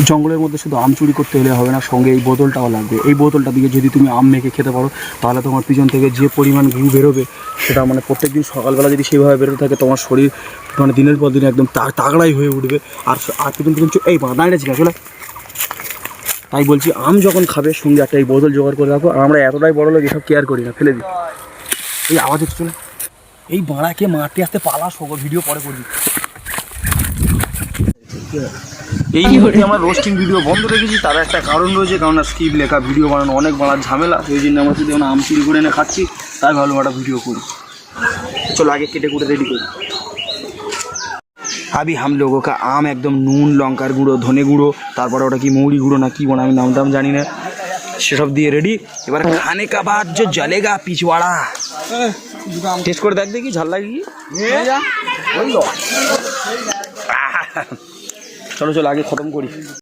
জঙ্গলের মধ্যে শুধু আম চুরি করতে হলে হবে না, সঙ্গে এই বোতলটাও লাগবে। এই বোতলটা দিয়ে যদি তুমি আম মেখে খেতে পারো তাহলে তোমার পিছন থেকে যে পরিমাণ ঘু বেরোবে সেটা মানে প্রত্যেকদিন সকালবেলা যদি সেইভাবে বেরোতে থাকে তোমার শরীর মানে দিনের পর দিন একদম তাগড়াই হয়ে উঠবে। আর পিছন পিছন এই দাঁড়িয়ে ছিল আসলে তাই বলছি, আম যখন খাবে সঙ্গে একটা এই বোতল জোগাড় করে রাখো। আর আমরা এতটাই বড় লোক এসব কেয়ার করি না, ফেলে দিই। এই আওয়াজ হচ্ছে না, এই বাঁড়াকে মারতে আসতে পালা সব ভিডিও পরে করবি। এই মুহূর্তে আমার রোস্টিং ভিডিও বন্ধ রেখেছি, তার একটা কারণ রয়েছে, কারণ স্ক্রিপ্ট লেখা ভিডিও বানানো অনেক বড় ঝামেলা। সেই জন্য আমরা শুধু আম চুরি করে এনে খাচ্ছি, তাই ভালো একটা ভিডিও করি। চলো আগে কেটে কুটে রেডি করি। अभी हम लोगों का आम एकदम नून लंकार गुड़ो धने गुड़ो तारपर ओटा कि मौरी गुड़ो ना कि बना नाम टाम जानी ना से सब दिए रेडी। एबार खाने का बाद जो जलेगा पिछवाड़ा टेस्ट कर देख देखी झाल लगी। चलो चलो आगे खत्म करी।